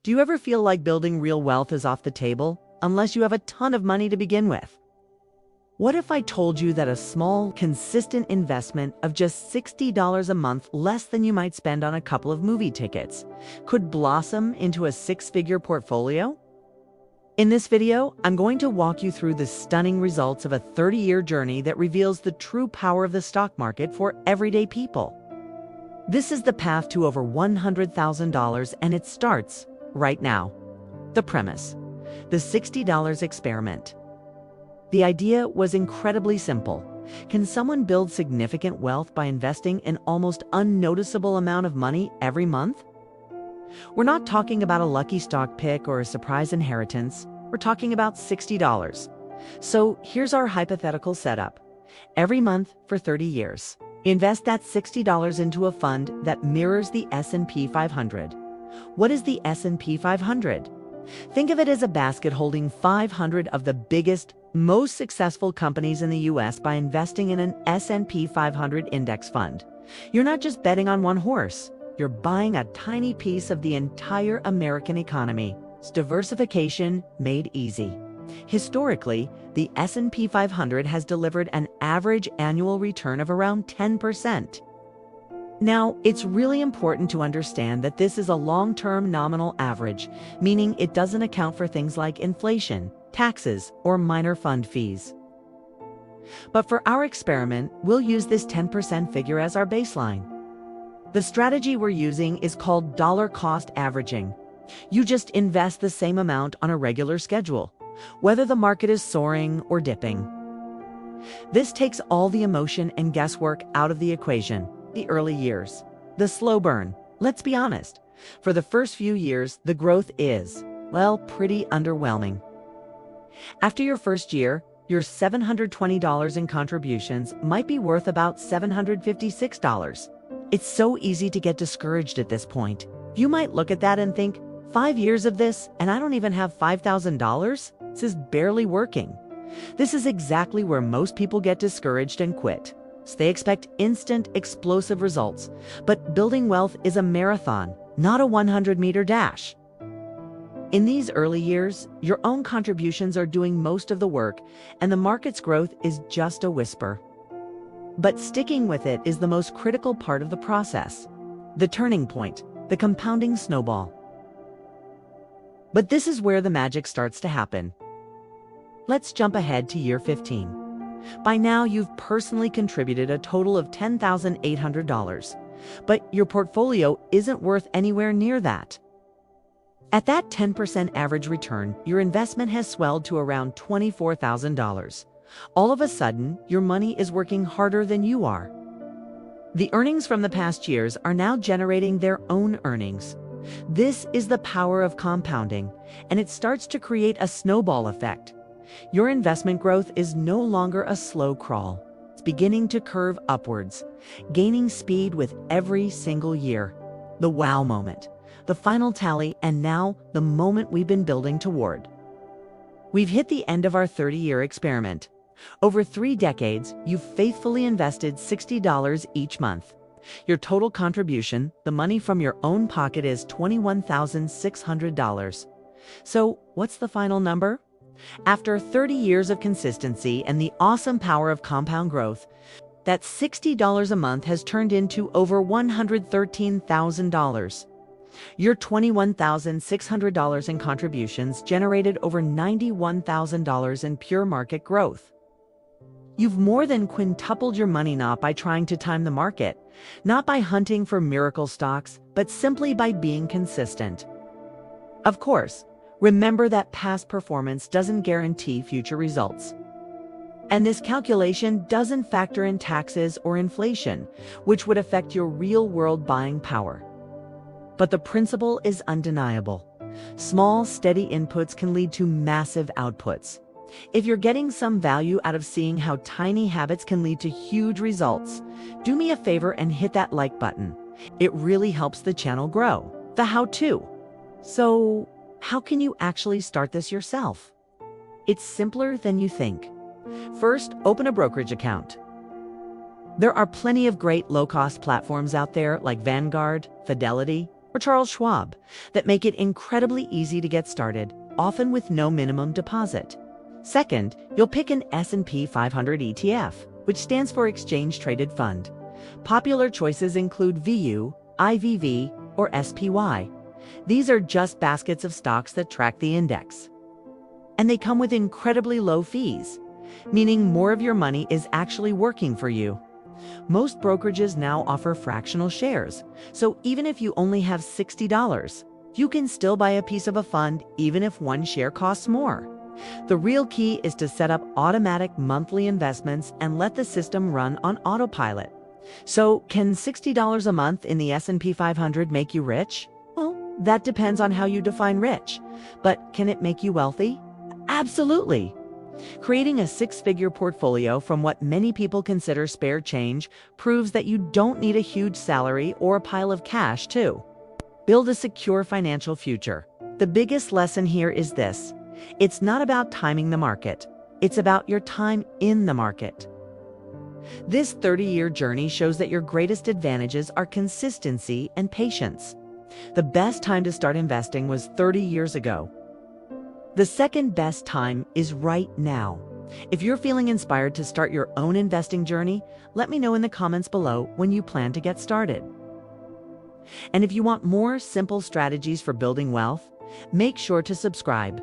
Do you ever feel like building real wealth is off the table unless you have a ton of money to begin with? What if I told you that a small, consistent investment of just $60 a month, less than you might spend on a couple of movie tickets, could blossom into a six-figure portfolio? In this video, I'm going to walk you through the stunning results of a 30-year journey that reveals the true power of the stock market for everyday people. This is the path to over $100,000, and it starts right now. The premise: the $60 experiment. The idea was incredibly simple. Can someone build significant wealth by investing an almost unnoticeable amount of money every month? We're not talking about a lucky stock pick or a surprise inheritance. We're talking about $60. So here's our hypothetical setup. Every month for 30 years, invest that $60 into a fund that mirrors the S&P 500. What is the S&P 500? Think of it as a basket holding 500 of the biggest, most successful companies in the US. By investing in an S&P 500 index fund, you're not just betting on one horse. You're buying a tiny piece of the entire American economy. It's diversification made easy. Historically, the S&P 500 has delivered an average annual return of around 10%. Now, it's really important to understand that this is a long-term nominal average, meaning it doesn't account for things like inflation, taxes, or minor fund fees. But for our experiment, we'll use this 10% figure as our baseline. The strategy we're using is called dollar cost averaging. You just invest the same amount on a regular schedule, whether the market is soaring or dipping. This takes all the emotion and guesswork out of the equation. The early years, the slow burn. Let's be honest, for the first few years, the growth is, well, pretty underwhelming. After your first year, your $720 in contributions might be worth about $756. It's so easy to get discouraged at this point. You might look at that and think, 5 years of this, and I don't even have $5,000? This is barely working. This is exactly where most people get discouraged and quit. So they expect instant, explosive results. But building wealth is a marathon, not a 100-meter dash. In these early years, your own contributions are doing most of the work, and the market's growth is just a whisper. But sticking with it is the most critical part of the process. The turning point, the compounding snowball. But this is where the magic starts to happen. Let's jump ahead to year 15. By now, you've personally contributed a total of $10,800, but your portfolio isn't worth anywhere near that. At that 10% average return, your investment has swelled to around $24,000. All of a sudden, your money is working harder than you are. The earnings from the past years are now generating their own earnings. This is the power of compounding, and it starts to create a snowball effect. Your investment growth is no longer a slow crawl. It's beginning to curve upwards, gaining speed with every single year. The wow moment, the final tally, and now the moment we've been building toward. We've hit the end of our 30-year experiment. Over 3 decades, you've faithfully invested $60 each month. Your total contribution, the money from your own pocket, is $21,600. So what's the final number? After 30 years of consistency and the awesome power of compound growth, that $60 a month has turned into over $113,000. Your $21,600 in contributions generated over $91,000 in pure market growth. You've more than quintupled your money, not by trying to time the market, not by hunting for miracle stocks, but simply by being consistent. Of course, remember that past performance doesn't guarantee future results. And this calculation doesn't factor in taxes or inflation, which would affect your real-world buying power. But the principle is undeniable. Small, steady inputs can lead to massive outputs. If you're getting some value out of seeing how tiny habits can lead to huge results, do me a favor and hit that like button. It really helps the channel grow. The how-to. So, how can you actually start this yourself? It's simpler than you think. First, open a brokerage account. There are plenty of great low-cost platforms out there like Vanguard, Fidelity, or Charles Schwab that make it incredibly easy to get started, often with no minimum deposit. Second, you'll pick an S&P 500 ETF, which stands for Exchange Traded Fund. Popular choices include VU, IVV, or SPY. These are just baskets of stocks that track the index. And they come with incredibly low fees, meaning more of your money is actually working for you. Most brokerages now offer fractional shares, so even if you only have $60, you can still buy a piece of a fund even if one share costs more. The real key is to set up automatic monthly investments and let the system run on autopilot. So, can $60 a month in the S&P 500 make you rich? Well, that depends on how you define rich. But can it make you wealthy? Absolutely. Creating a six-figure portfolio from what many people consider spare change proves that you don't need a huge salary or a pile of cash to build a secure financial future. The biggest lesson here is this: it's not about timing the market. It's about your time in the market. This 30-year journey shows that your greatest advantages are consistency and patience. The best time to start investing was 30 years ago. The second best time is right now. If you're feeling inspired to start your own investing journey, let me know in the comments below when you plan to get started. And if you want more simple strategies for building wealth, make sure to subscribe.